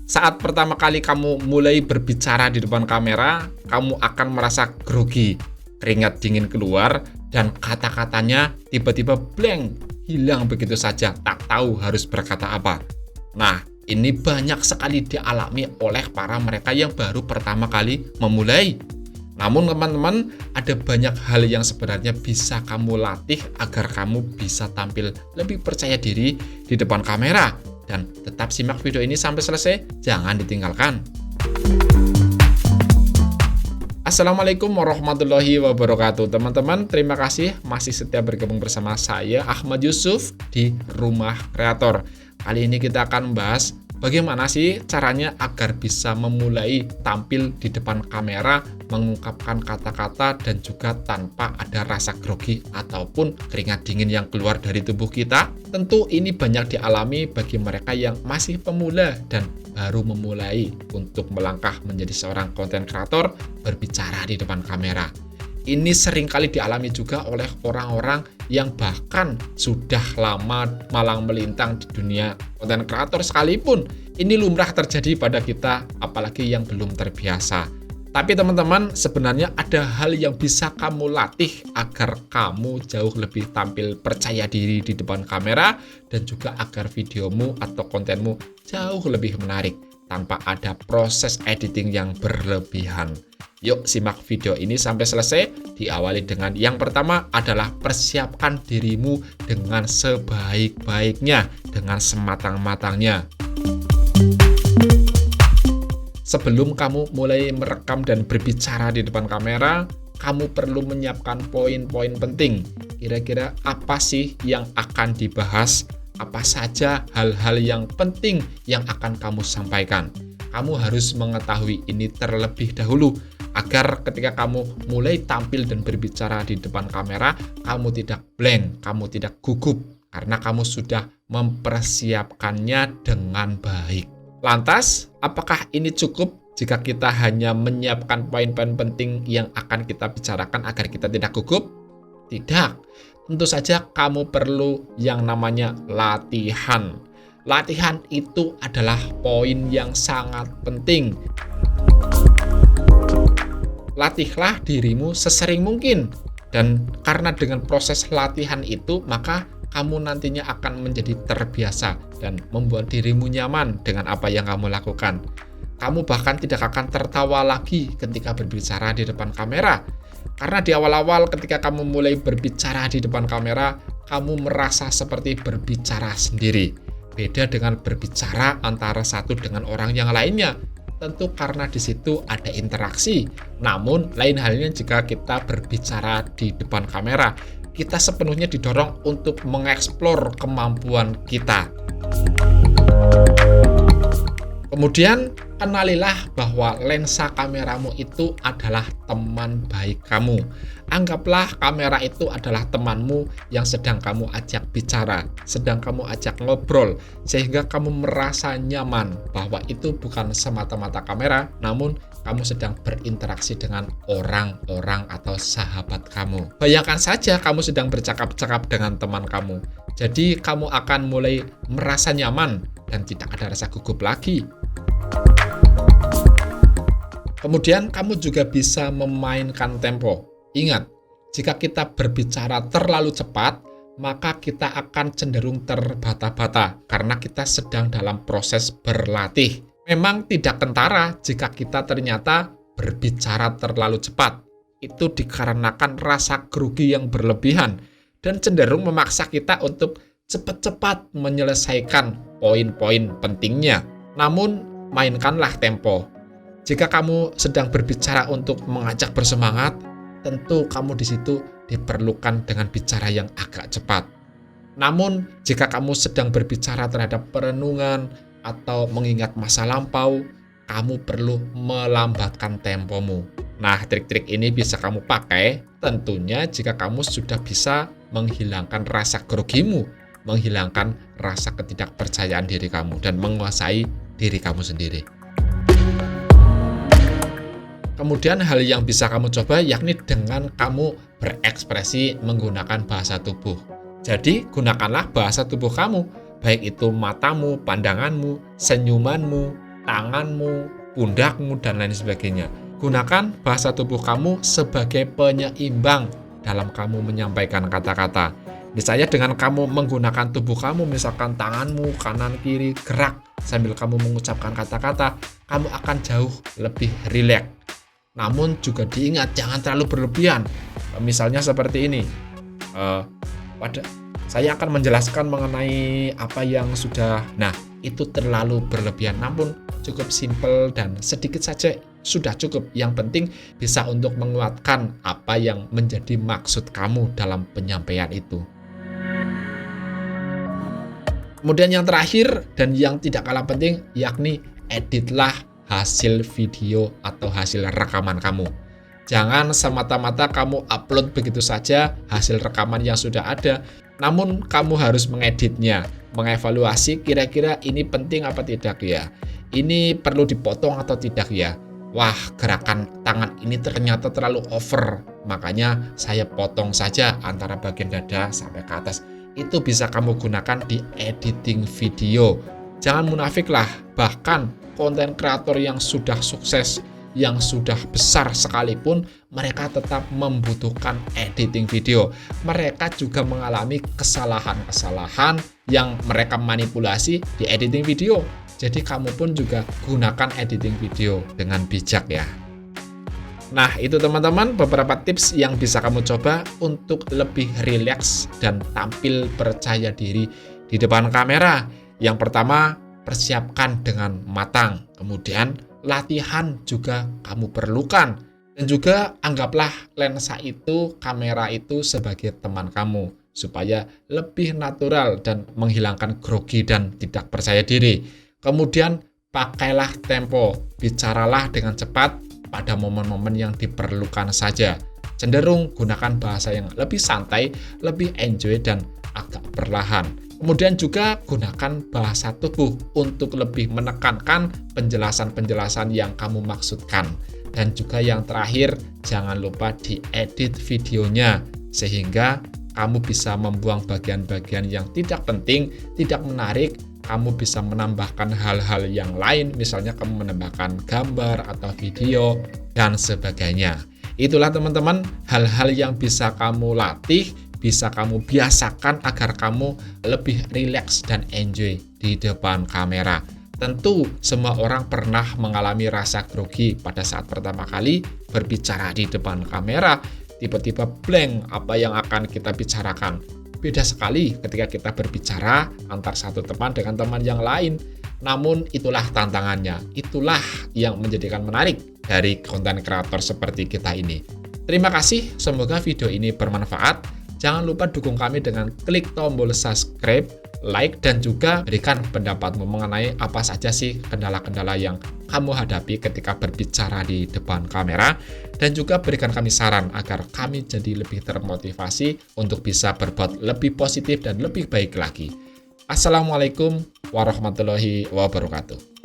Saat pertama kali kamu mulai berbicara di depan kamera, kamu akan merasa grogi, keringat dingin keluar, dan kata-katanya tiba-tiba blank, hilang begitu saja, tak tahu harus berkata apa. Nah, ini banyak sekali dialami oleh para mereka yang baru pertama kali memulai. Namun teman-teman, ada banyak hal yang sebenarnya bisa kamu latih agar kamu bisa tampil lebih percaya diri di depan kamera. Dan tetap simak video ini sampai selesai, jangan ditinggalkan. Assalamualaikum warahmatullahi wabarakatuh. Teman-teman, terima kasih masih setia bergabung bersama saya Ahmad Yusuf di Rumah Kreator. Kali ini kita akan membahas bagaimana sih caranya agar bisa memulai tampil di depan kamera, mengungkapkan kata-kata dan juga tanpa ada rasa grogi ataupun keringat dingin yang keluar dari tubuh kita. Tentu ini banyak dialami bagi mereka yang masih pemula dan baru memulai untuk melangkah menjadi seorang konten kreator berbicara di depan kamera. Ini seringkali dialami juga oleh orang-orang yang bahkan sudah lama malang melintang di dunia konten kreator sekalipun. Ini lumrah terjadi pada kita, apalagi yang belum terbiasa. Tapi teman-teman, sebenarnya ada hal yang bisa kamu latih agar kamu jauh lebih tampil percaya diri di depan kamera dan juga agar videomu atau kontenmu jauh lebih menarik tanpa ada proses editing yang berlebihan. Yuk simak video ini sampai selesai. Diawali dengan yang pertama adalah persiapkan dirimu dengan sebaik-baiknya, dengan sematang-matangnya. Sebelum kamu mulai merekam dan berbicara di depan kamera, kamu perlu menyiapkan poin-poin penting. Kira-kira apa sih yang akan dibahas? Apa saja hal-hal yang penting yang akan kamu sampaikan? Kamu harus mengetahui ini terlebih dahulu, agar ketika kamu mulai tampil dan berbicara di depan kamera, kamu tidak blank, kamu tidak gugup, karena kamu sudah mempersiapkannya dengan baik. Lantas, apakah ini cukup jika kita hanya menyiapkan poin-poin penting yang akan kita bicarakan agar kita tidak gugup? Tidak. Tentu saja kamu perlu yang namanya latihan. Latihan itu adalah poin yang sangat penting. Latihlah dirimu sesering mungkin. Dan karena dengan proses latihan itu, maka kamu nantinya akan menjadi terbiasa dan membuat dirimu nyaman dengan apa yang kamu lakukan. Kamu bahkan tidak akan tertawa lagi ketika berbicara di depan kamera. Karena di awal-awal ketika kamu mulai berbicara di depan kamera, kamu merasa seperti berbicara sendiri. Beda dengan berbicara antara satu dengan orang yang lainnya. Tentu karena di situ ada interaksi. Namun, lain halnya jika kita berbicara di depan kamera. Kita sepenuhnya didorong untuk mengeksplor kemampuan kita. Kemudian, kenalilah bahwa lensa kameramu itu adalah teman baik kamu. Anggaplah kamera itu adalah temanmu yang sedang kamu ajak bicara, sedang kamu ajak ngobrol, sehingga kamu merasa nyaman bahwa itu bukan semata-mata kamera, namun kamu sedang berinteraksi dengan orang-orang atau sahabat kamu. Bayangkan saja kamu sedang bercakap-cakap dengan teman kamu. Jadi kamu akan mulai merasa nyaman dan tidak ada rasa gugup lagi. Kemudian kamu juga bisa memainkan tempo. Ingat, jika kita berbicara terlalu cepat, maka kita akan cenderung terbata-bata karena kita sedang dalam proses berlatih. Memang tidak kentara jika kita ternyata berbicara terlalu cepat. Itu dikarenakan rasa grogi yang berlebihan dan cenderung memaksa kita untuk cepat-cepat menyelesaikan poin-poin pentingnya. Namun, mainkanlah tempo. Jika kamu sedang berbicara untuk mengajak bersemangat, tentu kamu di situ diperlukan dengan bicara yang agak cepat. Namun, jika kamu sedang berbicara terhadap perenungan atau mengingat masa lampau, kamu perlu melambatkan tempomu. Nah, trik-trik ini bisa kamu pakai tentunya jika kamu sudah bisa menghilangkan rasa grogimu, menghilangkan rasa ketidakpercayaan diri kamu, dan menguasai diri kamu sendiri. Kemudian hal yang bisa kamu coba yakni dengan kamu berekspresi menggunakan bahasa tubuh. Jadi gunakanlah bahasa tubuh kamu, baik itu matamu, pandanganmu, senyumanmu, tanganmu, pundakmu, dan lain sebagainya. Gunakan bahasa tubuh kamu sebagai penyeimbang dalam kamu menyampaikan kata-kata. Misalnya dengan kamu menggunakan tubuh kamu, misalkan tanganmu kanan kiri gerak sambil kamu mengucapkan kata-kata, kamu akan jauh lebih rileks. Namun juga diingat jangan terlalu berlebihan. Misalnya seperti ini. Saya akan menjelaskan mengenai apa yang sudah. Nah, itu terlalu berlebihan. Namun cukup simpel dan sedikit saja sudah cukup. Yang penting bisa untuk menguatkan apa yang menjadi maksud kamu dalam penyampaian itu. Kemudian yang terakhir dan yang tidak kalah penting, yakni editlah hasil video atau hasil rekaman kamu. Jangan semata-mata kamu upload begitu saja hasil rekaman yang sudah ada, namun kamu harus mengeditnya, mengevaluasi kira-kira ini penting apa tidak ya, ini perlu dipotong atau tidak ya. Wah, gerakan tangan ini ternyata terlalu over, makanya saya potong saja antara bagian dada sampai ke atas. Itu bisa kamu gunakan di editing video. Jangan munafik lah, bahkan konten kreator yang sudah sukses, yang sudah besar sekalipun, mereka tetap membutuhkan editing video. Mereka juga mengalami kesalahan-kesalahan yang mereka manipulasi di editing video. Jadi kamu pun juga gunakan editing video dengan bijak ya. Nah, itu teman-teman beberapa tips yang bisa kamu coba untuk lebih rileks dan tampil percaya diri di depan kamera. Yang pertama, persiapkan dengan matang. Kemudian, latihan juga kamu perlukan. Dan juga anggaplah lensa itu, kamera itu sebagai teman kamu, supaya lebih natural dan menghilangkan grogi dan tidak percaya diri. Kemudian, pakailah tempo, bicaralah dengan cepat pada momen-momen yang diperlukan saja. Cenderung gunakan bahasa yang lebih santai, lebih enjoy, dan agak perlahan. Kemudian juga gunakan bahasa tubuh untuk lebih menekankan penjelasan-penjelasan yang kamu maksudkan. Dan juga yang terakhir, jangan lupa diedit videonya, sehingga kamu bisa membuang bagian-bagian yang tidak penting, tidak menarik. Kamu bisa menambahkan hal-hal yang lain, misalnya kamu menambahkan gambar atau video, dan sebagainya. Itulah teman-teman, hal-hal yang bisa kamu latih, bisa kamu biasakan agar kamu lebih rileks dan enjoy di depan kamera. Tentu semua orang pernah mengalami rasa grogi pada saat pertama kali berbicara di depan kamera, tiba-tiba blank apa yang akan kita bicarakan. Beda sekali ketika kita berbicara antar satu teman dengan teman yang lain. Namun itulah tantangannya, itulah yang menjadikan menarik dari konten kreator seperti kita ini. Terima kasih, semoga video ini bermanfaat. Jangan lupa dukung kami dengan klik tombol subscribe, like, dan juga berikan pendapatmu mengenai apa saja sih kendala-kendala yang kamu hadapi ketika berbicara di depan kamera, dan juga berikan kami saran agar kami jadi lebih termotivasi untuk bisa berbuat lebih positif dan lebih baik lagi. Assalamualaikum warahmatullahi wabarakatuh.